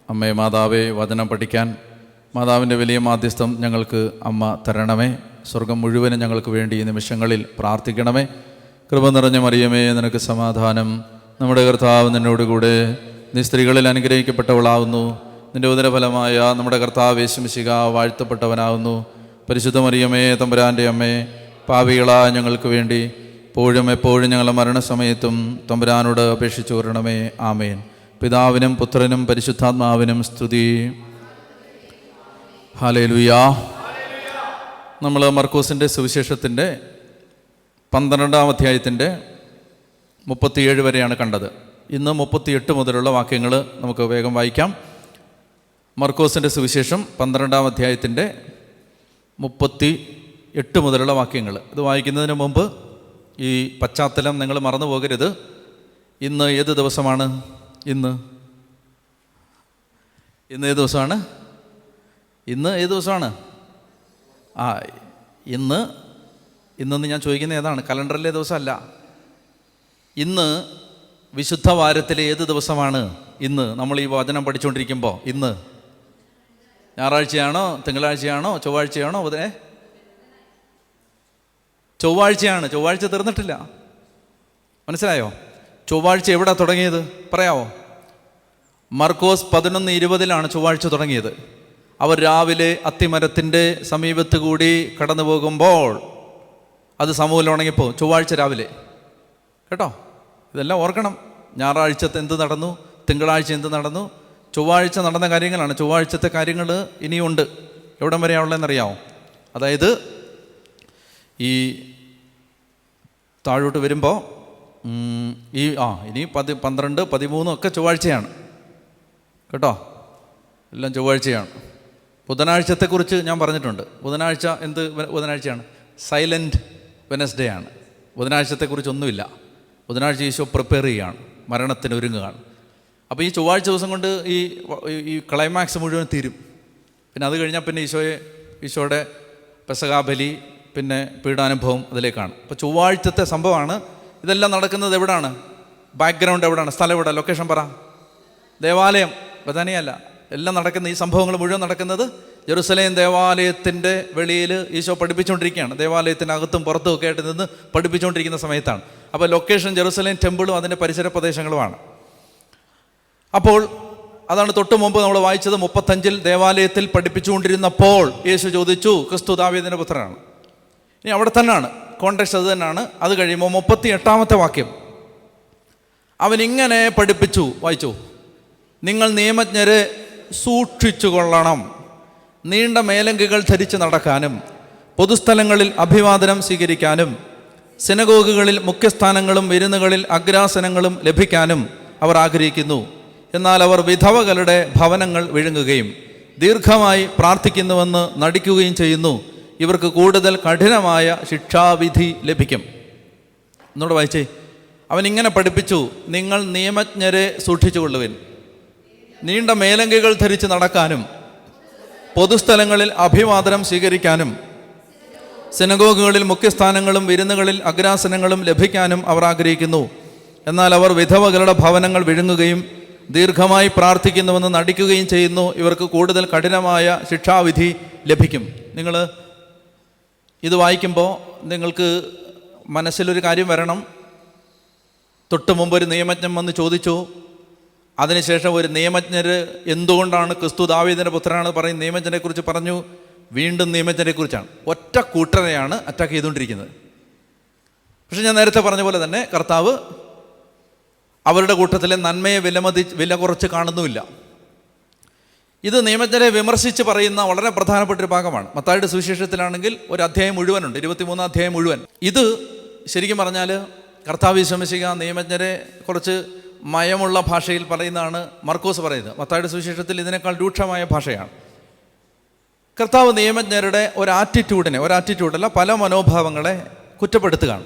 അമ്മേ മാതാവേ, വചനം പഠിക്കാൻ മാതാവിൻ്റെ വലിയ മാധ്യസ്ഥം ഞങ്ങൾക്ക് അമ്മ തരണമേ. സ്വർഗം മുഴുവനും ഞങ്ങൾക്ക് വേണ്ടി ഈ നിമിഷങ്ങളിൽ പ്രാർത്ഥിക്കണമേ. കൃപ നിറഞ്ഞ മറിയമേ, നിനക്ക് സമാധാനം. നമ്മുടെ കർത്താവ് നിന്നോടുകൂടെ, നീ സ്ത്രീകളിൽ അനുഗ്രഹിക്കപ്പെട്ടവളാവുന്നു. നിൻ്റെ ഉദരഫലമായ നമ്മുടെ കർത്താവ് യേശു മിശിഹ വാഴ്ത്തപ്പെട്ടവനാകുന്നു. പരിശുദ്ധ മറിയമേ, തമ്പുരാൻ്റെ അമ്മേ, പാപികളായ ഞങ്ങൾക്ക് വേണ്ടി എപ്പോഴും എപ്പോഴും ഞങ്ങളുടെ മരണസമയത്തും തമ്പുരാനോട് അപേക്ഷിച്ചു വരണമേ. ആമേൻ. പിതാവിനും പുത്രനും പരിശുദ്ധാത്മാവിനും സ്തുതി. ഹല്ലേലൂയാ. നമ്മൾ മർക്കോസിൻ്റെ സുവിശേഷത്തിൻ്റെ 12-ാം അധ്യായത്തിൻ്റെ 37 വരെയാണ് കണ്ടത്. ഇന്ന് 38 മുതലുള്ള വാക്യങ്ങൾ നമുക്ക് വേഗം വായിക്കാം. മർക്കോസിൻ്റെ സുവിശേഷം 12-ാം അധ്യായത്തിൻ്റെ 38 മുതലുള്ള വാക്യങ്ങൾ. ഇത് വായിക്കുന്നതിന് മുമ്പ് ഈ പശ്ചാത്തലം നിങ്ങൾ മറന്നു പോകരുത്. ഇന്ന് ഏത് ദിവസമാണ്? ഇന്ന് ഏത് ദിവസമാണ്? ഇന്ന് ഏത് ദിവസമാണ്? ഇന്നെന്ന് ഞാൻ ചോദിക്കുന്നത് ഏതാണ്? കലണ്ടറിലെ ദിവസമല്ല. ഇന്ന് വിശുദ്ധ വാരത്തിലെ ഏത് ദിവസമാണ്? ഇന്ന് നമ്മൾ ഈ വചനം പഠിച്ചുകൊണ്ടിരിക്കുമ്പോൾ ഇന്ന് ഞായറാഴ്ചയാണോ, തിങ്കളാഴ്ചയാണോ, ചൊവ്വാഴ്ചയാണോ? ചൊവ്വാഴ്ചയാണ്. ചൊവ്വാഴ്ച തീർന്നിട്ടില്ല. മനസ്സിലായോ? ചൊവ്വാഴ്ച എവിടെ തുടങ്ങിയത് പറയാവോ? മർക്കോസ് 11:20 ചൊവ്വാഴ്ച തുടങ്ങിയത്. അവർ രാവിലെ അത്തിമരത്തിൻ്റെ സമീപത്ത് കൂടി കടന്നു പോകുമ്പോൾ അത് സമൂലം ഉണങ്ങിപ്പോൾ ചൊവ്വാഴ്ച രാവിലെ. കേട്ടോ, ഇതെല്ലാം ഓർക്കണം. ഞായറാഴ്ചത്തെ എന്ത് നടന്നു, തിങ്കളാഴ്ച എന്ത് നടന്നു, ചൊവ്വാഴ്ച നടന്ന കാര്യങ്ങളാണ്. ചൊവ്വാഴ്ചത്തെ കാര്യങ്ങൾ ഇനിയുണ്ട്. എവിടം വരെയാണുള്ളതെന്നറിയാമോ? അതായത് ഈ താഴോട്ട് വരുമ്പോൾ ഇനി 12, 13 ഒക്കെ ചൊവ്വാഴ്ചയാണ്. കേട്ടോ, എല്ലാം ചൊവ്വാഴ്ചയാണ്. ബുധനാഴ്ചത്തെക്കുറിച്ച് ഞാൻ പറഞ്ഞിട്ടുണ്ട്. ബുധനാഴ്ച എന്ത് ബുധനാഴ്ചയാണ്? സൈലൻറ്റ് വെനസ്ഡേ ആണ്. ബുധനാഴ്ചത്തെക്കുറിച്ചൊന്നുമില്ല. ബുധനാഴ്ച ഈശോ പ്രിപ്പയർ ചെയ്യുകയാണ്, മരണത്തിന് ഒരുങ്ങുകയാണ്. അപ്പോൾ ഈ ചൊവ്വാഴ്ച ദിവസം കൊണ്ട് ഈ ക്ലൈമാക്സ് മുഴുവൻ തീരും. പിന്നെ അത് കഴിഞ്ഞാൽ പിന്നെ ഈശോയുടെ പെസഹാബലി, പിന്നെ പീഡാനുഭവം അതിലേക്കാണ്. അപ്പോൾ ചൊവ്വാഴ്ചത്തെ സംഭവമാണ്. ഇതെല്ലാം നടക്കുന്നത് എവിടാണ്? ബാക്ക്ഗ്രൗണ്ട് എവിടാണ്? സ്ഥലം എവിടെ? ലൊക്കേഷൻ പറ. ദേവാലയം, ബഥാനിയല്ല. എല്ലാം നടക്കുന്ന ഈ സംഭവങ്ങൾ മുഴുവൻ നടക്കുന്നത് ജെറുസലേം ദേവാലയത്തിൻ്റെ വെളിയിൽ ഈശോ പഠിപ്പിച്ചുകൊണ്ടിരിക്കുകയാണ്. ദേവാലയത്തിനകത്തും പുറത്തും ഒക്കെ ആയിട്ട് നിന്ന് പഠിപ്പിച്ചുകൊണ്ടിരിക്കുന്ന സമയത്താണ്. അപ്പോൾ ലൊക്കേഷൻ ജെറുസലേം ടെമ്പിളും അതിൻ്റെ പരിസര പ്രദേശങ്ങളുമാണ്. അപ്പോൾ അതാണ് തൊട്ട് മുമ്പ് നമ്മൾ വായിച്ചത്. 35 ദേവാലയത്തിൽ പഠിപ്പിച്ചുകൊണ്ടിരുന്നപ്പോൾ യേശു ചോദിച്ചു, ക്രിസ്തു ദാവീദിൻ്റെ പുത്രനാണ്. ഇനി അവിടെ തന്നെയാണ് കോണ്ടെക്സ്റ്റ്, അത് തന്നെയാണ്. അത് കഴിയുമ്പോൾ 38-ാമത്തെ വാക്യം അവനിങ്ങനെ പഠിപ്പിച്ചു. വായിച്ചു: നിങ്ങൾ നിയമജ്ഞരെ സൂക്ഷിച്ചു കൊള്ളണം, നീണ്ട മേലങ്കികൾ ധരിച്ച് നടക്കാനും പൊതുസ്ഥലങ്ങളിൽ അഭിവാദനം സ്വീകരിക്കാനും സിനഗോഗുകളിൽ മുഖ്യസ്ഥാനങ്ങളും വിരുന്നുകളിൽ അഗ്രാസനങ്ങളും ലഭിക്കാനും അവർ ആഗ്രഹിക്കുന്നു. എന്നാൽ അവർ വിധവകളുടെ ഭവനങ്ങൾ വിഴുങ്ങുകയും ദീർഘമായി പ്രാർത്ഥിക്കുന്നുവെന്ന് നടിക്കുകയും ചെയ്യുന്നു. ഇവർക്ക് കൂടുതൽ കഠിനമായ ശിക്ഷാവിധി ലഭിക്കും. എന്നോട് വായിച്ചേ. അവൻ ഇങ്ങനെ പഠിപ്പിച്ചു: നിങ്ങൾ നിയമജ്ഞരെ സൂക്ഷിച്ചുകൊള്ളുവിൻ, നീണ്ട മേലങ്കികൾ ധരിച്ച് നടക്കാനും പൊതുസ്ഥലങ്ങളിൽ അഭിവാദനം സ്വീകരിക്കാനും സിനഗോഗുകളിൽ മുഖ്യസ്ഥാനങ്ങളും വിരുന്നുകളിൽ അഗ്രാസനങ്ങളും ലഭിക്കാനും അവർ ആഗ്രഹിക്കുന്നു. എന്നാൽ അവർ വിധവകളുടെ ഭവനങ്ങൾ വിഴുങ്ങുകയും ദീർഘമായി പ്രാർത്ഥിക്കുന്നുവെന്ന് നടിക്കുകയും ചെയ്യുന്നു. ഇവർക്ക് കൂടുതൽ കഠിനമായ ശിക്ഷാവിധി ലഭിക്കും. നിങ്ങൾ ഇത് വായിക്കുമ്പോൾ നിങ്ങൾക്ക് മനസ്സിലൊരു കാര്യം വരണം. തൊട്ട് മുമ്പ് ഒരു നിയമജ്ഞൻ വന്ന് ചോദിച്ചു. അതിനുശേഷം ഒരു നിയമജ്ഞർ എന്തുകൊണ്ടാണ് ക്രിസ്തു ദാവീദിൻ്റെ പുത്രനാണെന്ന് പറയും നിയമജ്ഞനെക്കുറിച്ച് പറഞ്ഞു. വീണ്ടും നിയമജ്ഞനെക്കുറിച്ചാണ്. ഒറ്റ കൂട്ടരെയാണ് അറ്റാക്ക് ചെയ്തുകൊണ്ടിരിക്കുന്നത്. പക്ഷെ ഞാൻ നേരത്തെ പറഞ്ഞ പോലെ തന്നെ കർത്താവ് അവരുടെ കൂട്ടത്തിലെ നന്മയെ വില കുറച്ച് കാണുന്നുമില്ല. ഇത് നിയമജ്ഞരെ വിമർശിച്ച് പറയുന്ന വളരെ പ്രധാനപ്പെട്ടൊരു ഭാഗമാണ്. മത്തായിയുടെ സുവിശേഷത്തിലാണെങ്കിൽ ഒരു അധ്യായം മുഴുവനുണ്ട്, 23-ാം അധ്യായം മുഴുവൻ. ഇത് ശരിക്കും പറഞ്ഞാൽ കർത്താവ് വിശ്വസിക്കുക നിയമജ്ഞരെ കുറച്ച് മയമുള്ള ഭാഷയിൽ പറയുന്നതാണ് മർക്കോസ് പറയുന്നത്. മത്തായിയുടെ സുവിശേഷത്തിൽ ഇതിനേക്കാൾ രൂക്ഷമായ ഭാഷയാണ്. കർത്താവ് നിയമജ്ഞരുടെ ഒരാറ്റിറ്റ്യൂഡല്ല, പല മനോഭാവങ്ങളെ കുറ്റപ്പെടുത്തുകയാണ്.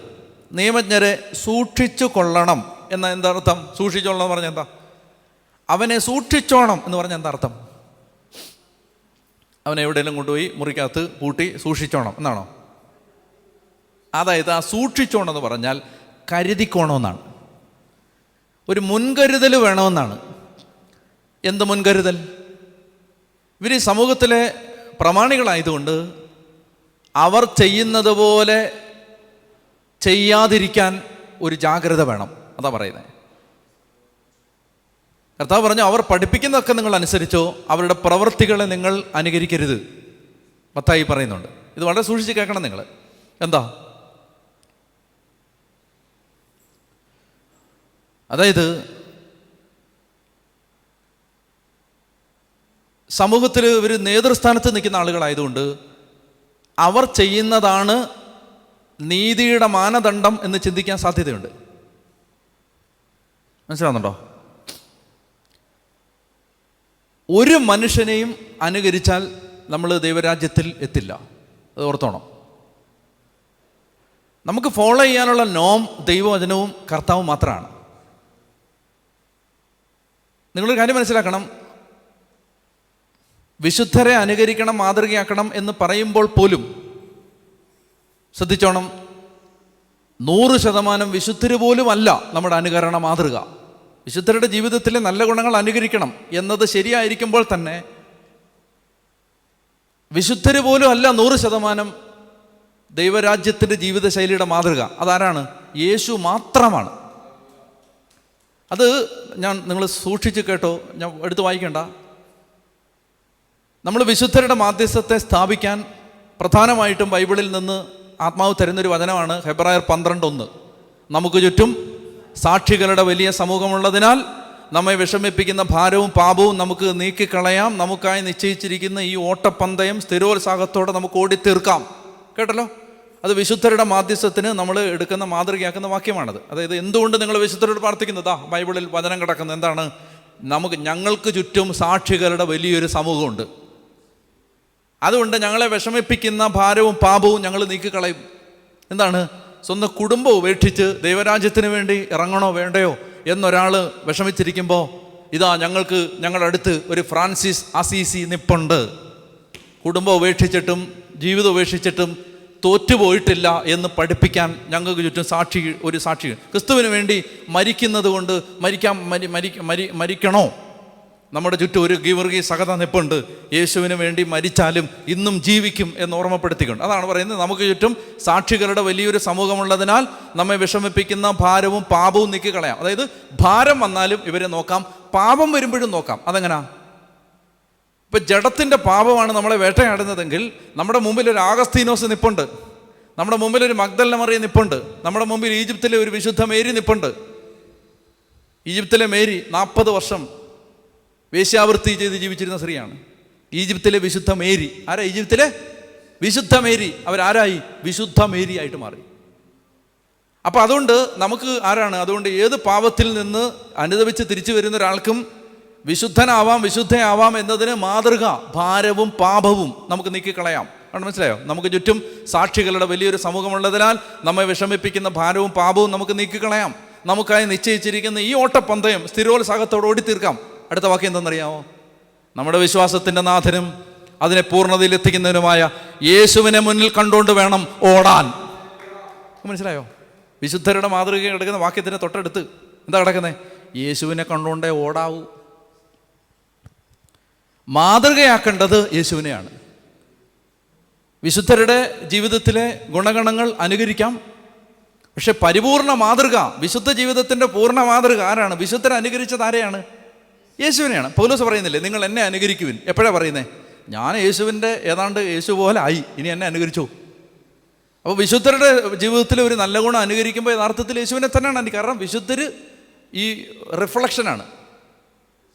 നിയമജ്ഞരെ സൂക്ഷിച്ചു കൊള്ളണം എന്ന എന്താ അർത്ഥം? സൂക്ഷിച്ചോളണം എന്ന് പറഞ്ഞാൽ എന്താ? അവനെ സൂക്ഷിച്ചോണം എന്ന് പറഞ്ഞാൽ എന്താ അർത്ഥം? അവനെ എവിടെയെങ്കിലും കൊണ്ടുപോയി മുറിക്കകത്ത് പൂട്ടി സൂക്ഷിച്ചോണം എന്നാണോ? അതായത് ആ സൂക്ഷിച്ചോണം എന്ന് പറഞ്ഞാൽ കരുതിക്കോണമെന്നാണ്, ഒരു മുൻകരുതൽ വേണമെന്നാണ്. എന്ത് മുൻകരുതൽ? ഇവർ ഈ സമൂഹത്തിലെ പ്രമാണികളായതുകൊണ്ട് അവർ ചെയ്യുന്നത് പോലെ ചെയ്യാതിരിക്കാൻ ഒരു ജാഗ്രത വേണം. അതാ പറയുന്നത്. കർത്താവ് പറഞ്ഞു, അവർ പഠിപ്പിക്കുന്നതൊക്കെ നിങ്ങൾ അനുസരിച്ചോ, അവരുടെ പ്രവൃത്തികളെ നിങ്ങൾ അനുകരിക്കരുത്. മത്തായി പറയുന്നുണ്ട്. ഇത് വളരെ സൂക്ഷിച്ച് കേൾക്കണം നിങ്ങൾ. എന്താ? അതായത് സമൂഹത്തിൽ ഒരു നേതൃസ്ഥാനത്ത് നിൽക്കുന്ന ആളുകളായതുകൊണ്ട് അവർ ചെയ്യുന്നതാണ് നീതിയുടെ മാനദണ്ഡം എന്ന് ചിന്തിക്കാൻ സാധ്യതയുണ്ട്. മനസ്സിലാവുന്നുണ്ടോ? ഒരു മനുഷ്യനെയും അനുകരിച്ചാൽ നമ്മൾ ദൈവരാജ്യത്തിൽ എത്തില്ല. അത് ഓർത്തോണം. നമുക്ക് ഫോളോ ചെയ്യാനുള്ള നോം ദൈവവചനവും കർത്താവും മാത്രമാണ്. നിങ്ങളൊരു കാര്യം മനസ്സിലാക്കണം. വിശുദ്ധരെ അനുകരിക്കണം, മാതൃകയാക്കണം എന്ന് പറയുമ്പോൾ പോലും ശ്രദ്ധിച്ചോണം, 100% വിശുദ്ധര് പോലും അല്ല നമ്മുടെ അനുകരണ മാതൃക. വിശുദ്ധരുടെ ജീവിതത്തിലെ നല്ല ഗുണങ്ങൾ അനുകരിക്കണം എന്നത് ശരിയായിരിക്കുമ്പോൾ തന്നെ വിശുദ്ധര് പോലും അല്ല 100% ദൈവരാജ്യത്തിൻ്റെ ജീവിതശൈലിയുടെ മാതൃക. അതാരാണ്? യേശു മാത്രമാണ്. അത് നിങ്ങൾ സൂക്ഷിച്ച് കേട്ടോ, ഞാൻ എടുത്ത് വായിക്കണ്ട. നമ്മൾ വിശുദ്ധരുടെ മാധ്യസ്ഥത്തെ സ്ഥാപിക്കാൻ പ്രധാനമായിട്ടും ബൈബിളിൽ നിന്ന് ആത്മാവ് തരുന്നൊരു വചനമാണ് ഹെബ്രായർ 12:1. നമുക്ക് ചുറ്റും സാക്ഷികളുടെ വലിയ സമൂഹമുള്ളതിനാൽ നമ്മെ വിഷമിപ്പിക്കുന്ന ഭാരവും പാപവും നമുക്ക് നീക്കിക്കളയാം. നമുക്കായി നിശ്ചയിച്ചിരിക്കുന്ന ഈ ഓട്ടപ്പന്തയം സ്ഥിരോത്സാഹത്തോടെ നമുക്ക് ഓടിത്തീർക്കാം. കേട്ടല്ലോ? അത് വിശുദ്ധരുടെ മാധ്യസ്ഥത്തിന് നമ്മൾ എടുക്കുന്ന മാതൃകയാക്കുന്ന വാക്യമാണത്. അതായത് എന്തുകൊണ്ട് നിങ്ങൾ വിശുദ്ധരോട് പ്രാർത്ഥിക്കുന്നതാ ബൈബിളിൽ വചനം കിടക്കുന്നത് എന്താണ്? ഞങ്ങൾക്ക് ചുറ്റും സാക്ഷികളുടെ വലിയൊരു സമൂഹമുണ്ട്. അതുകൊണ്ട് ഞങ്ങളെ വിഷമിപ്പിക്കുന്ന ഭാരവും പാപവും ഞങ്ങൾ നീക്കിക്കളയും. എന്താണ്? സ്വന്തം കുടുംബം ഉപേക്ഷിച്ച് ദൈവരാജ്യത്തിന് വേണ്ടി ഇറങ്ങണോ വേണ്ടയോ എന്നൊരാൾ വിഷമിച്ചിരിക്കുമ്പോൾ ഇതാ ഞങ്ങളുടെ അടുത്ത് ഒരു ഫ്രാൻസിസ് അസീസി നിപ്പുണ്ട്. കുടുംബം ഉപേക്ഷിച്ചിട്ടും ജീവിതം ഉപേക്ഷിച്ചിട്ടും തോറ്റുപോയിട്ടില്ല എന്ന് പഠിപ്പിക്കാൻ ഞങ്ങൾക്ക് ചുറ്റും ഒരു സാക്ഷി. ക്രിസ്തുവിന് വേണ്ടി മരിക്കുന്നത് കൊണ്ട് മരിക്കണോ? നമ്മുടെ ചുറ്റും ഒരു ഗീവർഗീ സഹത നിപ്പുണ്ട്. യേശുവിന് വേണ്ടി മരിച്ചാലും ഇന്നും ജീവിക്കും എന്ന് ഓർമ്മപ്പെടുത്തിക്കൊണ്ട് അതാണ് പറയുന്നത്. നമുക്ക് ചുറ്റും സാക്ഷികളുടെ വലിയൊരു സമൂഹമുള്ളതിനാൽ നമ്മെ വിഷമിപ്പിക്കുന്ന ഭാരവും പാപവും നീക്കിക്കളയാം. അതായത് ഭാരം വന്നാലും ഇവരെ നോക്കാം, പാപം വരുമ്പോഴും നോക്കാം. അതെങ്ങനാ? ഇപ്പം ജഡത്തിൻ്റെ പാപമാണ് നമ്മളെ വേട്ടയാടുന്നതെങ്കിൽ നമ്മുടെ മുമ്പിൽ ഒരു ആഗസ്തീനോസ് നിപ്പുണ്ട്, നമ്മുടെ മുമ്പിൽ ഒരു മഗ്ദലന മറിയ നിപ്പുണ്ട്, നമ്മുടെ മുമ്പിൽ ഈജിപ്തിലെ ഒരു വിശുദ്ധ മേരി നിപ്പുണ്ട്. ഈജിപ്തിലെ മേരി 40 വർഷം വേശ്യാവൃത്തി ചെയ്ത് ജീവിച്ചിരുന്ന സ്ത്രീയാണ്. ഈജിപ്തിലെ വിശുദ്ധ മേരി ആരാ? ഈജിപ്തിലെ വിശുദ്ധ മേരി. അവരാരായി? വിശുദ്ധ മേരി ആയിട്ട് മാറി. അപ്പം അതുകൊണ്ട് നമുക്ക് ആരാണ്? അതുകൊണ്ട് ഏത് പാപത്തിൽ നിന്ന് അനുദപിച്ച് തിരിച്ചു വരുന്ന ഒരാൾക്കും വിശുദ്ധനാവാം, വിശുദ്ധയാവാം എന്നതിന് മാതൃക ഭാരവും പാപവും നമുക്ക് നീക്കിക്കളയാം. ആണ് മനസ്സിലായോ? നമുക്ക് ചുറ്റും സാക്ഷികളുടെ വലിയൊരു സമൂഹമുള്ളതിനാൽ നമ്മെ വിഷമിപ്പിക്കുന്ന ഭാരവും പാപവും നമുക്ക് നീക്കിക്കളയാം. നമുക്കായി നിശ്ചയിച്ചിരിക്കുന്ന ഈ ഓട്ടപ്പന്തയം സ്ഥിരോത്സാഹത്തോടെ ഓടിത്തീർക്കാം. അടുത്ത വാക്യം എന്തെന്നറിയാമോ? നമ്മുടെ വിശ്വാസത്തിൻ്റെ നാഥനും അതിനെ പൂർണ്ണതയിൽ എത്തിക്കുന്നതിനുമായ യേശുവിനെ മുന്നിൽ കണ്ടുകൊണ്ട് വേണം ഓടാൻ. മനസ്സിലായോ? വിശുദ്ധരുടെ മാതൃക കിടക്കുന്ന വാക്യത്തിൻ്റെ തൊട്ടടുത്ത് എന്താ കിടക്കുന്നത്? യേശുവിനെ കണ്ടുകൊണ്ടേ ഓടാവൂ. മാതൃകയാക്കേണ്ടത് യേശുവിനെയാണ്. വിശുദ്ധരുടെ ജീവിതത്തിലെ ഗുണഗണങ്ങൾ അനുകരിക്കാം, പക്ഷെ പരിപൂർണ മാതൃക, വിശുദ്ധ ജീവിതത്തിൻ്റെ പൂർണ്ണ മാതൃക ആരാണ്? വിശുദ്ധരെ അനുകരിച്ചത് ആരെയാണ്? യേശുവിനെയാണ്. പൗലോസ് പറയുന്നില്ലേ, നിങ്ങൾ എന്നെ അനുകരിക്കുവിൻ. എപ്പോഴാണ് പറയുന്നത്? ഞാൻ യേശുവിൻ്റെ ഏതാണ്ട് യേശു പോലെ ആയി, ഇനി എന്നെ അനുകരിച്ചു. അപ്പോൾ വിശുദ്ധരുടെ ജീവിതത്തിൽ ഒരു നല്ല ഗുണം അനുകരിക്കുമ്പോൾ യഥാർത്ഥത്തിൽ യേശുവിനെ തന്നെയാണ്. കാരണം വിശുദ്ധർ ഈ റിഫ്ലക്ഷനാണ്,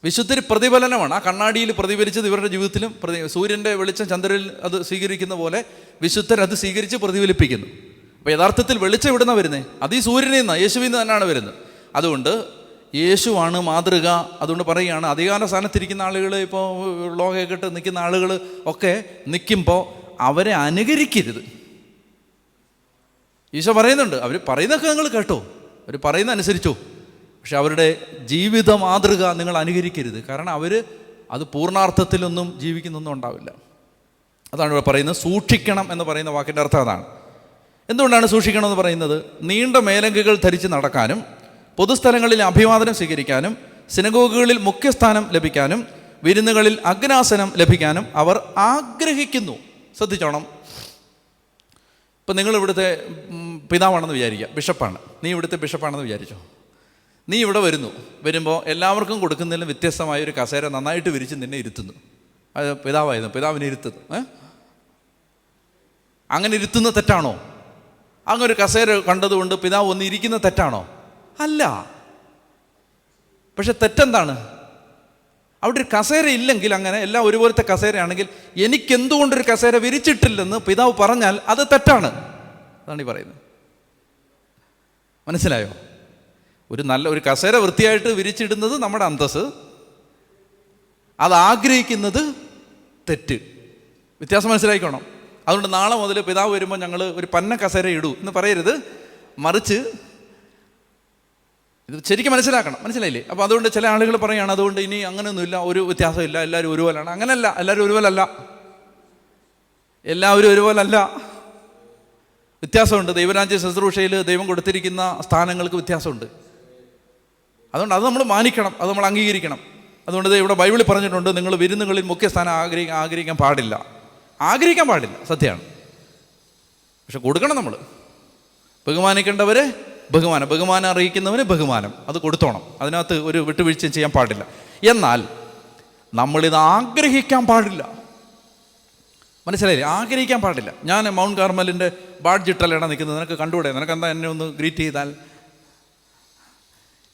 വിശുദ്ധർ പ്രതിഫലനമാണ്. ആ കണ്ണാടിയിൽ പ്രതിഫലിച്ചത് ഇവരുടെ ജീവിതത്തിലും സൂര്യൻ്റെ വെളിച്ചം ചന്ദ്രനിൽ അത് സ്വീകരിക്കുന്ന പോലെ വിശുദ്ധർ അത് സ്വീകരിച്ച് പ്രതിഫലിപ്പിക്കുന്നു. അപ്പോൾ യഥാർത്ഥത്തിൽ വെളിച്ചം എവിടുന്നാണ് വരുന്നത്? അത് ഈ സൂര്യനിൽ നിന്നാണ്, യേശുവിൽ നിന്ന് തന്നെയാണ് വരുന്നത്. അതുകൊണ്ട് യേശുവാണ് മാതൃക. അതുകൊണ്ട് പറയുകയാണ്, അധികാര സ്ഥാനത്തിരിക്കുന്ന ആളുകൾ, ഇപ്പോൾ ലോകമൊക്കെ ഇട്ട് നിൽക്കുന്ന ആളുകൾ ഒക്കെ നിൽക്കുമ്പോൾ അവരെ അനുകരിക്കരുത്. ഈശോ പറയുന്നുണ്ട്, അവർ പറയുന്നതൊക്കെ നിങ്ങൾ കേട്ടോ, അവർ പറയുന്ന അനുസരിച്ചോ, പക്ഷെ അവരുടെ ജീവിത മാതൃക നിങ്ങൾ അനുകരിക്കരുത്. കാരണം അവർ അത് പൂർണ്ണാർത്ഥത്തിലൊന്നും ജീവിക്കുന്നൊന്നും ഉണ്ടാവില്ല. അതാണ് ഇവിടെ പറയുന്നത്. സൂക്ഷിക്കണം എന്ന് പറയുന്ന വാക്കിൻ്റെ അർത്ഥം അതാണ്. എന്തുകൊണ്ടാണ് സൂക്ഷിക്കണം എന്ന് പറയുന്നത്? നീണ്ട മേലങ്കികൾ ധരിച്ച് നടക്കാനും പൊതുസ്ഥലങ്ങളിൽ അഭിവാദനം സ്വീകരിക്കാനും സിനഗോഗുകളിൽ മുഖ്യസ്ഥാനം ലഭിക്കാനും വിരുന്നുകളിൽ അഗ്രാസനം ലഭിക്കാനും അവർ ആഗ്രഹിക്കുന്നു. ശ്രദ്ധിച്ചോണം. ഇപ്പം നിങ്ങൾ ഇവിടുത്തെ പിതാവാണെന്ന് വിചാരിക്കുക, ബിഷപ്പാണ്, നീ ഇവിടുത്തെ ബിഷപ്പാണെന്ന് വിചാരിച്ചോ. നീ ഇവിടെ വരുമ്പോൾ എല്ലാവർക്കും കൊടുക്കുന്നതിലും വ്യത്യസ്തമായൊരു കസേര നന്നായിട്ട് വിരിച്ച് നിന്നെ ഇരുത്തുന്നു. അത് പിതാവായിരുന്നു, പിതാവിനെ ഇരുത്തുന്നു. അങ്ങനെ ഇരുത്തുന്ന തെറ്റാണോ? അങ്ങനെ ഒരു കസേര കണ്ടതുകൊണ്ട് പിതാവ് ഒന്ന് ഇരിക്കുന്ന തെറ്റാണോ? അല്ല. പക്ഷെ തെറ്റെന്താണ്? അവിടെ ഒരു കസേര ഇല്ലെങ്കിൽ, അങ്ങനെ എല്ലാം ഒരുപോലത്തെ കസേരയാണെങ്കിൽ എനിക്കെന്തുകൊണ്ടൊരു കസേര വിരിച്ചിട്ടില്ലെന്ന് പിതാവ് പറഞ്ഞാൽ അത് തെറ്റാണ്. അതാണ് ഈ പറയുന്നത്. മനസ്സിലായോ? ഒരു കസേര വൃത്തിയായിട്ട് വിരിച്ചിടുന്നത് നമ്മുടെ അന്തസ്സ്, അത് ആഗ്രഹിക്കുന്നത് തെറ്റ്. വ്യത്യാസം മനസ്സിലായിക്കോണം. അതുകൊണ്ട് നാളെ മുതൽ പിതാവ് വരുമ്പോൾ ഞങ്ങൾ ഒരു പന്ന കസേര ഇടൂ എന്ന് പറയരുത്. മറിച്ച് ഇത് ശരിക്കും മനസ്സിലാക്കണം. മനസ്സിലായില്ലേ? അപ്പോൾ അതുകൊണ്ട് ചില ആളുകൾ പറയുകയാണ് അതുകൊണ്ട് ഇനി അങ്ങനെയൊന്നുമില്ല, ഒരു വ്യത്യാസമില്ല, എല്ലാവരും ഒരുപോലെയാണ്. അങ്ങനെയല്ല, എല്ലാവരും ഒരുപോലല്ല. എല്ലാവരും ഒരുപോലല്ല, വ്യത്യാസമുണ്ട്. ദൈവരാജ്യ ശുശ്രൂഷയിൽ ദൈവം കൊടുത്തിരിക്കുന്ന സ്ഥാനങ്ങൾക്ക് വ്യത്യാസമുണ്ട്. അതുകൊണ്ട് അത് നമ്മൾ മാനിക്കണം, അത് നമ്മൾ അംഗീകരിക്കണം. അതുകൊണ്ട് ഇവിടെ ബൈബിളിൽ പറഞ്ഞിട്ടുണ്ട്, നിങ്ങൾ വിരുന്നുകളിൽ മുഖ്യസ്ഥാനം ആഗ്രഹിക്കാൻ പാടില്ല. ആഗ്രഹിക്കാൻ പാടില്ല, സത്യമാണ്. പക്ഷെ കൊടുക്കണം. നമ്മൾ ബഹുമാനിക്കേണ്ടവരെ ബഹുമാനം അറിയിക്കുന്നവന് ബഹുമാനം, അത് കൊടുത്തോണം. അതിനകത്ത് ഒരു വിട്ടുവീഴ്ചയും ചെയ്യാൻ പാടില്ല. എന്നാൽ നമ്മളിത് ആഗ്രഹിക്കാൻ പാടില്ല. മനസ്സിലായില്ലേ? ആഗ്രഹിക്കാൻ പാടില്ല. ഞാൻ മൗണ്ട് കാർമലിൻ്റെ ബാഡ്ജ് ഇട്ടല്ലേടാ നിൽക്കുന്നത്, നിനക്ക് കണ്ടുകൂടെ, നിനക്കെന്താ എന്നെ ഒന്ന് ഗ്രീറ്റ് ചെയ്താൽ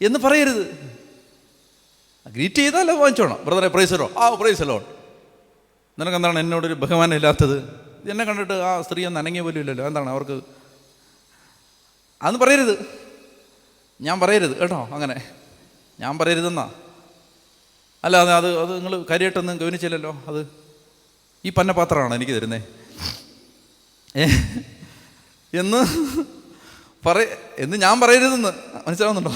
എന്ന് പറയരുത്. ഗ്രീറ്റ് ചെയ്താൽ വാങ്ങിച്ചോണം. ബ്രദറെ പ്രൈസലോ, പ്രൈസലോ, നിനക്കെന്താണ് എന്നോടൊരു ബഹുമാനം ഇല്ലാത്തത്? എന്നെ കണ്ടിട്ട് ആ സ്ത്രീ ഒന്ന് അനങ്ങിയ പോലും ഇല്ലല്ലോ, എന്താണ് അവർക്ക്? അതൊന്നും പറയരുത്. ഞാൻ പറയരുത് കേട്ടോ, അങ്ങനെ ഞാൻ പറയരുതെന്നാ. അല്ല, അത് നിങ്ങൾ കാര്യമായിട്ടൊന്നും ഗവനിച്ചില്ലല്ലോ. അത് ഈ പന്നപാത്രമാണ് എനിക്ക് തരുന്നേ എന്ന് ഞാൻ പറയരുതെന്ന്. മനസ്സിലാവുന്നുണ്ടോ?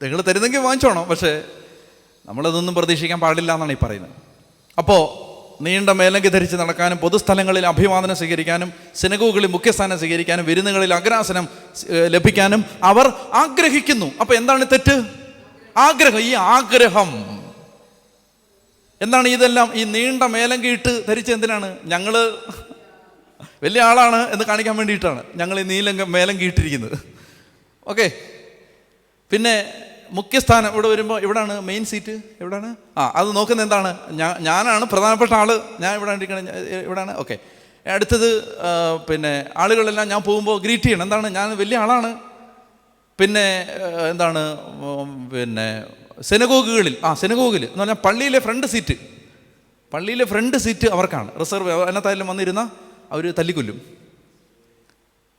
നിങ്ങൾ തരുന്നെങ്കിൽ വാങ്ങിച്ചോണം, പക്ഷേ നമ്മളതൊന്നും പ്രതീക്ഷിക്കാൻ പാടില്ല എന്നാണ് ഈ പറയുന്നത്. അപ്പോൾ നീണ്ട മേലങ്കി ധരിച്ച് നടക്കാനും പൊതുസ്ഥലങ്ങളിൽ അഭിവാദനം സ്വീകരിക്കാനും സിനഗോഗുകളിൽ മുഖ്യസ്ഥാനം സ്വീകരിക്കാനും വിരുന്നുകളിൽ അഗ്രാസനം ലഭിക്കാനും അവർ ആഗ്രഹിക്കുന്നു. അപ്പോൾ എന്താണ് തെറ്റ്? ആഗ്രഹം. ഈ ആഗ്രഹം എന്താണ്? ഇതെല്ലാം ഈ നീണ്ട മേലങ്കി ഇട്ട് ധരിച്ച് എന്തിനാണ്? ഞങ്ങൾ വലിയ ആളാണ് എന്ന് കാണിക്കാൻ വേണ്ടിയിട്ടാണ് ഞങ്ങൾ ഈ മേലങ്കി ഇട്ടിരിക്കുന്നത്. ഓക്കെ. പിന്നെ മുഖ്യസ്ഥാനം ഇവിടെ വരുമ്പോൾ എവിടെയാണ് മെയിൻ സീറ്റ്? എവിടെയാണ്? അത് നോക്കുന്നത് എന്താണ്? ഞാനാണ് പ്രധാനപ്പെട്ട ആൾ, ഞാൻ ഇവിടെ ഇരിക്കണം, ഇവിടെയാണ്. ഓക്കെ. അടുത്തത് പിന്നെ ആളുകളെല്ലാം ഞാൻ പോകുമ്പോൾ ഗ്രീറ്റ് ചെയ്യണം. എന്താണ്? ഞാൻ വലിയ ആളാണ്. പിന്നെ എന്താണ്? പിന്നെ സിനഗോഗുകളിൽ എന്ന് പറഞ്ഞാൽ പള്ളിയിലെ ഫ്രണ്ട് സീറ്റ് അവർക്കാണ് റിസർവ്. അതിനകത്തായാലും വന്നിരുന്ന അവർ തല്ലിക്കൊല്ലും,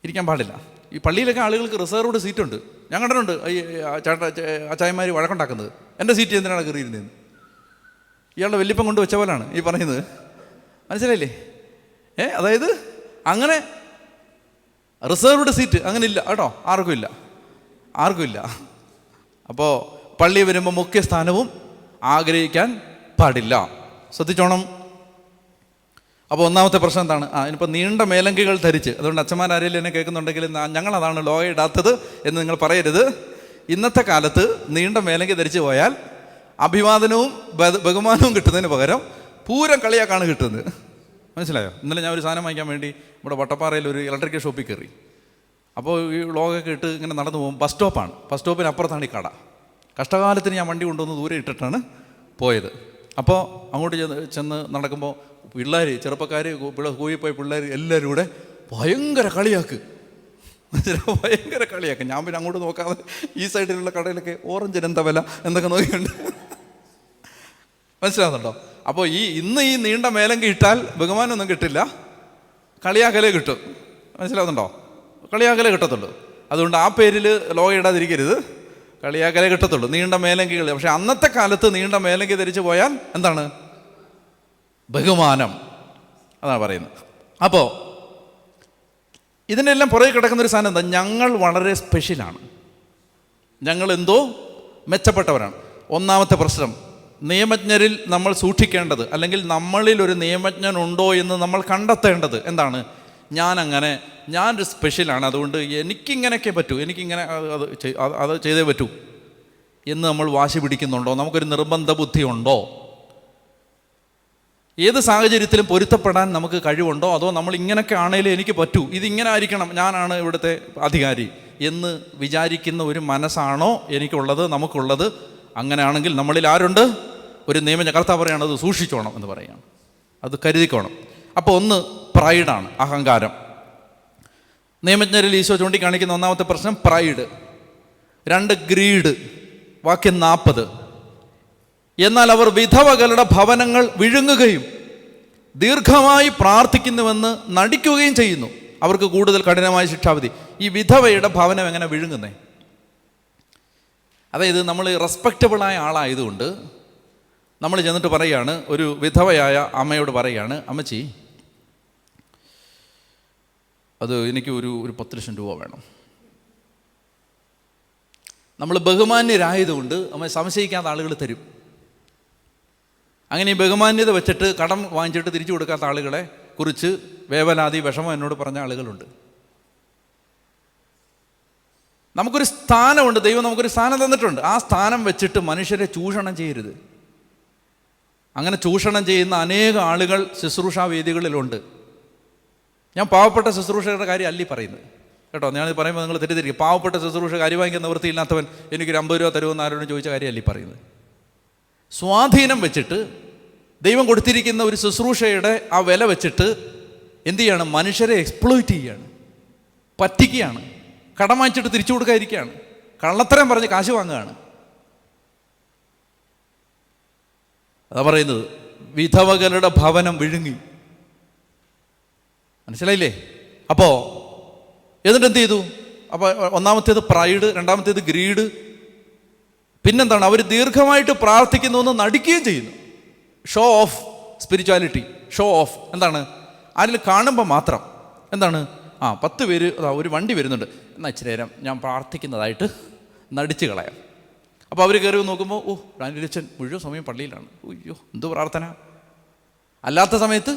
ഇരിക്കാൻ പാടില്ല. ഈ പള്ളിയിലൊക്കെ ആളുകൾക്ക് റിസർവ്ഡ് സീറ്റുണ്ട്. ഞാൻ കണ്ടിട്ടുണ്ട് ഈ അച്ചായന്മാർ വഴക്കുണ്ടാക്കുന്നത്, എൻ്റെ സീറ്റ് എന്തിനാണ് കയറിയിരുന്നതെന്ന്. ഇയാളുടെ വലിപ്പം കൊണ്ട് വെച്ച പോലാണ് ഈ പറയുന്നത്. മനസ്സിലായില്ലേ? അതായത് അങ്ങനെ റിസർവ്ഡ് സീറ്റ് അങ്ങനെ ഇല്ല കേട്ടോ, ആർക്കും ഇല്ല. അപ്പോൾ പള്ളി വരുമ്പോൾ മുഖ്യസ്ഥാനവും ആഗ്രഹിക്കാൻ പാടില്ല. ശ്രദ്ധിച്ചോണം. അപ്പോൾ ഒന്നാമത്തെ പ്രശ്നം എന്താണ്? ഇനിയിപ്പോൾ നീണ്ട മേലങ്കികൾ ധരിച്ച്, അതുകൊണ്ട് അച്ഛന്മാരാരെങ്കിലും എന്നെ കേൾക്കുന്നുണ്ടെങ്കിൽ ഞങ്ങളതാണ് ലോക ഇടാത്തത് എന്ന് നിങ്ങൾ പറയരുത്. ഇന്നത്തെ കാലത്ത് നീണ്ട മേലങ്കി ധരിച്ച് പോയാൽ അഭിവാദനവും ബഹുമാനവും കിട്ടുന്നതിന് പകരം പൂരം കളിയാക്കാണ് കിട്ടുന്നത്. മനസ്സിലായോ? ഇന്നലെ ഞാൻ ഒരു സാധനം വാങ്ങിക്കാൻ വേണ്ടി ഇവിടെ വട്ടപ്പാറയിൽ ഒരു ഇലക്ട്രിക്കൽ ഷോപ്പിൽ കയറി. അപ്പോൾ ഈ വ്ളോഗൊക്കെ ഇട്ട് ഇങ്ങനെ നടന്നു പോകും. ബസ് സ്റ്റോപ്പിന് അപ്പുറത്താണ് ഈ കട. കഷ്ടകാലത്തിന് ഞാൻ വണ്ടി കൊണ്ടുവന്ന് ദൂരെ ഇട്ടിട്ടാണ് പോയത്. അപ്പോൾ അങ്ങോട്ട് ചെന്ന് നടക്കുമ്പോൾ ചെറുപ്പക്കാർ സ്കൂളിൽ പോയ പിള്ളേർ എല്ലാവരും കൂടെ ഭയങ്കര കളിയാക്ക്. ഞാൻ പിന്നെ അങ്ങോട്ട് നോക്കാതെ ഈ സൈഡിലുള്ള കടയിലൊക്കെ ഓറഞ്ചിന് എന്താ വില എന്നൊക്കെ നോക്കിയുണ്ട്. മനസ്സിലാകുന്നുണ്ടോ? അപ്പോൾ ഇന്ന് ഈ നീണ്ട മേലങ്കി ഇട്ടാൽ ബഹുമാനമൊന്നും കിട്ടില്ല, കളിയാക്കലേ കിട്ടും. മനസ്സിലാകുന്നുണ്ടോ? കളിയാക്കലേ കിട്ടത്തുള്ളൂ. അതുകൊണ്ട് ആ പേരിൽ ലോക ഇടാതിരിക്കരുത്, കളിയാക്കലേ കിട്ടത്തുള്ളൂ, നീണ്ട മേലങ്കികൾ. പക്ഷെ അന്നത്തെ കാലത്ത് നീണ്ട മേലങ്കി ധരിച്ചു പോയാൽ എന്താണ്? ബഹുമാനം. അതാണ് പറയുന്നത്. അപ്പോൾ ഇതിനെല്ലാം പുറകെ കിടക്കുന്നൊരു സാധനം എന്താ? ഞങ്ങൾ വളരെ സ്പെഷ്യലാണ്, ഞങ്ങൾ എന്തോ മെച്ചപ്പെട്ടവരാണ്. ഒന്നാമത്തെ പ്രശ്നം, നിയമജ്ഞരിൽ നമ്മൾ സൂക്ഷിക്കേണ്ടത്, അല്ലെങ്കിൽ നമ്മളിൽ ഒരു നിയമജ്ഞനുണ്ടോ എന്ന് നമ്മൾ കണ്ടെത്തേണ്ടത് എന്താണ്? ഞാനൊരു സ്പെഷ്യലാണ്, അതുകൊണ്ട് എനിക്കിങ്ങനെയൊക്കെ പറ്റൂ, എനിക്കിങ്ങനെ അത് ചെയ്തേ പറ്റൂ എന്ന് നമ്മൾ വാശി പിടിക്കുന്നുണ്ടോ? നമുക്കൊരു നിർബന്ധ ബുദ്ധി ഉണ്ടോ? ഏത് സാഹചര്യത്തിലും പൊരുത്തപ്പെടാൻ നമുക്ക് കഴിവുണ്ടോ? അതോ നമ്മൾ ഇങ്ങനെയൊക്കെ ആണെങ്കിലും എനിക്ക് പറ്റൂ, ഇതിങ്ങനെ ആയിരിക്കണം, ഞാനാണ് ഇവിടുത്തെ അധികാരി എന്ന് വിചാരിക്കുന്ന ഒരു മനസ്സാണോ എനിക്കുള്ളത്, നമുക്കുള്ളത്? അങ്ങനെയാണെങ്കിൽ നമ്മളിൽ ആരുണ്ട്? ഒരു നിയമജ്ഞ കർത്താവ് പറയുകയാണ്, അത് സൂക്ഷിച്ചോണം എന്ന് പറയുകയാണ്, അത് കരുതിക്കോണം. അപ്പോൾ ഒന്ന് പ്രൈഡാണ്, അഹങ്കാരം. നിയമജ്ഞരിൽ ഈശോ ചൂണ്ടിക്കാണിക്കുന്ന ഒന്നാമത്തെ പ്രശ്നം പ്രൈഡ്. 2 ഗ്രീഡ്. വാക്യം 40. എന്നാൽ അവർ വിധവകളുടെ ഭവനങ്ങൾ വിഴുങ്ങുകയും ദീർഘമായി പ്രാർത്ഥിക്കുന്നുവെന്ന് നടിക്കുകയും ചെയ്യുന്നു. അവർക്ക് കൂടുതൽ കഠിനമായ ശിക്ഷാവിധി. ഈ വിധവയുടെ ഭവനം എങ്ങനെ വിഴുങ്ങുന്നേ? അതായത് നമ്മൾ റെസ്പെക്റ്റബിളായ ആളായതുകൊണ്ട് നമ്മൾ ചെന്നിട്ട് പറയുകയാണ്, ഒരു വിധവയായ അമ്മയോട് പറയുകയാണ്, അമ്മച്ചി അത് എനിക്ക് ഒരു 10 ലക്ഷം രൂപ വേണം. നമ്മൾ ബഹുമാന്യരായതുകൊണ്ട് നമ്മൾ സംശയിക്കാത്ത ആളുകൾ തരും. അങ്ങനെ ഈ ബഹുമാന്യത വെച്ചിട്ട് കടം വാങ്ങിച്ചിട്ട് തിരിച്ചു കൊടുക്കാത്ത ആളുകളെ കുറിച്ച് വേവലാതി വിഷമം എന്നോട് പറഞ്ഞ ആളുകളുണ്ട്. നമുക്കൊരു സ്ഥാനമുണ്ട്, ദൈവം നമുക്കൊരു സ്ഥാനം തന്നിട്ടുണ്ട്. ആ സ്ഥാനം വെച്ചിട്ട് മനുഷ്യരെ ചൂഷണം ചെയ്യരുത്. അങ്ങനെ ചൂഷണം ചെയ്യുന്ന അനേകം ആളുകൾ ശുശ്രൂഷാ വേദികളിലുണ്ട്. ഞാൻ പാവപ്പെട്ട ശുശ്രൂഷകരുടെ കാര്യം അല്ലി പറയുന്നത് കേട്ടോ. ഞാനിത് പറയുമ്പോൾ നിങ്ങൾ തെറ്റിദ്ധരിക്കും. പാവപ്പെട്ട ശുശ്രൂഷ കാര്യവാങ്ങിക്കുന്ന നിവൃത്തിയില്ലാത്തവൻ എനിക്കൊരു 50 രൂപ തരുമെന്ന് ആരോടും ചോദിച്ച കാര്യം അല്ലി പറയുന്നത്. സ്വാധീനം വെച്ചിട്ട് ദൈവം കൊടുത്തിരിക്കുന്ന ഒരു ശുശ്രൂഷയുടെ ആ വില വെച്ചിട്ട് എന്തു ചെയ്യാണ്? മനുഷ്യരെ എക്സ്പ്ലോയിറ്റ് ചെയ്യുകയാണ്, പറ്റിക്കുകയാണ്, കടം വാങ്ങിച്ചിട്ട് തിരിച്ചു കൊടുക്കാതിരിക്കുകയാണ്, കള്ളത്തരം പറഞ്ഞ് കാശ് വാങ്ങുകയാണ്. അതാ പറയുന്നത്, വിധവകളുടെ ഭവനം വിഴുങ്ങി. മനസ്സിലായില്ലേ? അപ്പോൾ എന്നിട്ട് എന്ത് ചെയ്തു? അപ്പോൾ ഒന്നാമത്തേത് പ്രൈഡ്, രണ്ടാമത്തേത് ഗ്രീഡ്, പിന്നെന്താണ്? അവർ ദീർഘമായിട്ട് പ്രാർത്ഥിക്കുന്നുവെന്ന് നടിക്കുകയും ചെയ്യുന്നു. Show of spirituality, show of. എന്താണ്? അതിൽ കാണുമ്പോൾ മാത്രം എന്താണ്? 10 പേര് ഒരു വണ്ടി വരുന്നുണ്ട്, എന്നാൽ ഇച്ചിരി നേരം ഞാൻ പ്രാർത്ഥിക്കുന്നതായിട്ട് നടിച്ച് കളയാം. അപ്പോൾ അവർ കയറി നോക്കുമ്പോൾ, ഡാനിയലച്ചൻ മുഴുവൻ സമയം പള്ളിയിലാണ്, അയ്യോ എന്ത് പ്രാർത്ഥന. അല്ലാത്ത സമയത്ത്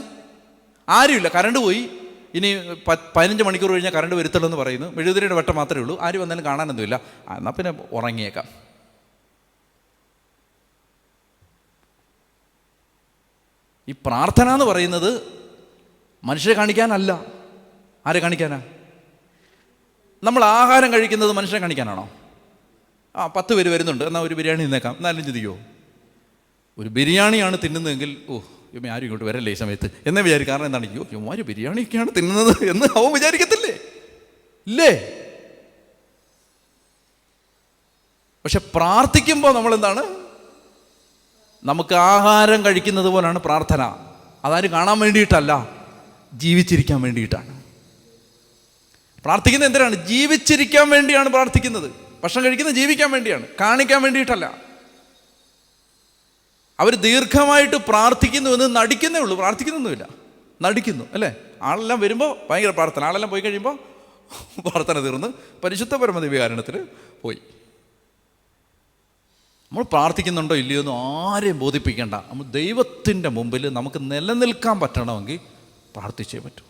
ആരുമില്ല, കറണ്ട് പോയി, ഇനി 15 മണിക്കൂർ കഴിഞ്ഞാൽ കറണ്ട് വരുത്തുള്ളൂ എന്ന് പറയുന്നു. മെഴുകുതിരിയുടെ വെട്ടം മാത്രമേ ഉള്ളൂ, ആര് വന്നാലും കാണാനൊന്നുമില്ല, എന്നാൽ പിന്നെ ഉറങ്ങിയേക്കാം. ഈ പ്രാർത്ഥന എന്ന് പറയുന്നത് മനുഷ്യരെ കാണിക്കാനല്ല. ആരെ കാണിക്കാനാ? നമ്മൾ ആഹാരം കഴിക്കുന്നത് മനുഷ്യരെ കാണിക്കാനാണോ? 10 പേര് വരുന്നുണ്ട്, എന്നാൽ ഒരു ബിരിയാണി തിന്നേക്കാം, എന്നാലും ചിന്തിക്കുമോ? ഒരു ബിരിയാണിയാണ് തിന്നുന്നതെങ്കിൽ ആരും ഇങ്ങോട്ട് വരല്ലേ ഈ സമയത്ത് എന്നേ വിചാരിക്കും. കാരണം എന്താണ്? ഇവന്മാര് ബിരിയാണിയൊക്കെയാണ് തിന്നുന്നത് എന്ന് അവൻ വിചാരിക്കത്തില്ലേ? ഇല്ലേ? പക്ഷെ പ്രാർത്ഥിക്കുമ്പോൾ നമ്മളെന്താണ്? നമുക്ക് ആഹാരം കഴിക്കുന്നത് പോലാണ് പ്രാർത്ഥന. അതാരും കാണാൻ വേണ്ടിയിട്ടല്ല, ജീവിച്ചിരിക്കാൻ വേണ്ടിയിട്ടാണ്. പ്രാർത്ഥിക്കുന്നത് എന്തിനാണ്? ജീവിച്ചിരിക്കാൻ വേണ്ടിയാണ് പ്രാർത്ഥിക്കുന്നത്. ഭക്ഷണം കഴിക്കുന്നത് ജീവിക്കാൻ വേണ്ടിയാണ്, കാണിക്കാൻ വേണ്ടിയിട്ടല്ല. അവർ ദീർഘമായിട്ട് പ്രാർത്ഥിക്കുന്നു എന്ന് നടിക്കുന്നേ ഉള്ളൂ, പ്രാർത്ഥിക്കുന്നൊന്നുമില്ല, നടിക്കുന്നു അല്ലേ? ആളെല്ലാം വരുമ്പോൾ ഭയങ്കര പ്രാർത്ഥന, ആളെല്ലാം പോയി കഴിയുമ്പോൾ പ്രാർത്ഥന തീർന്ന് പരിശുദ്ധ പരമദിവ്യകാരുണ്യത്തിൽ പോയി. നമ്മൾ പ്രാർത്ഥിക്കുന്നുണ്ടോ ഇല്ലയോ എന്ന് ആരെയും ബോധിപ്പിക്കേണ്ട. നമ്മൾ ദൈവത്തിൻ്റെ മുമ്പിൽ നമുക്ക് നിലനിൽക്കാൻ പറ്റണമെങ്കിൽ പ്രാർത്ഥിച്ചേ പറ്റൂ.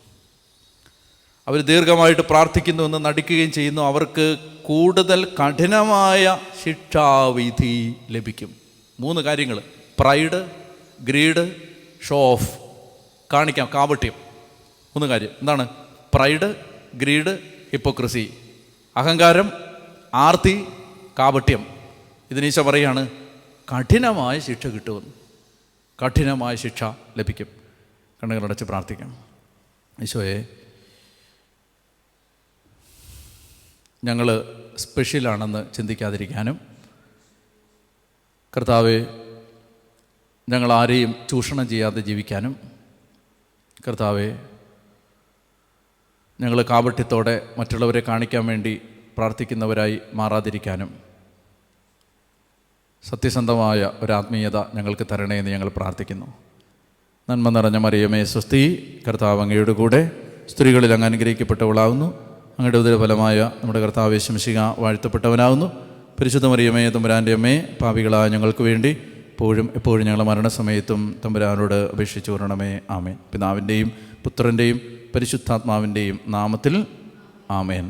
അവർ ദീർഘമായിട്ട് പ്രാർത്ഥിക്കുന്നുവെന്ന് നടിക്കുകയും ചെയ്യുന്നു. അവർക്ക് കൂടുതൽ കഠിനമായ ശിക്ഷാവിധി ലഭിക്കും. 3 കാര്യങ്ങൾ: പ്രൈഡ്, ഗ്രീഡ്, ഷോ ഓഫ്, കാണിക്കാം, കാപട്യം. 3 കാര്യം. എന്താണ്? Pride, greed, hypocrisy. അഹങ്കാരം, ആർത്തി, കാപട്യം. ഇതിനീശോ പറയാണ് കഠിനമായ ശിക്ഷ കിട്ടുമെന്ന്. കഠിനമായ ശിക്ഷ ലഭിക്കും. കണ്ണുകളടച്ച് പ്രാർത്ഥിക്കാം. ഈശോയെ, ഞങ്ങൾ സ്പെഷ്യലാണെന്ന് ചിന്തിക്കാതിരിക്കാനും, കർത്താവെ ഞങ്ങൾ ആരെയും ചൂഷണം ചെയ്യാതെ ജീവിക്കാനും, കർത്താവെ ഞങ്ങൾ കാപട്യത്തോടെ മറ്റുള്ളവരെ കാണിക്കാൻ വേണ്ടി പ്രാർത്ഥിക്കുന്നവരായി മാറാതിരിക്കാനും, സത്യസന്ധമായ ഒരാത്മീയത ഞങ്ങൾക്ക് തരണേ എന്ന് ഞങ്ങൾ പ്രാർത്ഥിക്കുന്നു. നന്മ നിറഞ്ഞ മറിയമേ സ്വസ്തി, കർത്താവ് അങ്ങയുടെ കൂടെ സ്ത്രീകളിൽ അങ്ങ് അനുഗ്രഹിക്കപ്പെട്ടവളാവുന്നു. അങ്ങയുടെ ഉദരഫലമായ നമ്മുടെ കർത്താവ് യേശു മിശിഹ വാഴ്ത്തപ്പെട്ടവനാവുന്നു. പരിശുദ്ധ മറിയമേ തമ്പുരാൻ്റെ അമ്മേ, പാപികളായ ഞങ്ങൾക്ക് വേണ്ടി എപ്പോഴും ഞങ്ങളുടെ മരണസമയത്തും തമ്പുരാനോട് അപേക്ഷിച്ചു വരണമേ. ആമേൻ. പിതാവിൻ്റെയും പുത്രൻ്റെയും പരിശുദ്ധാത്മാവിൻ്റെയും നാമത്തിൽ ആമേൻ.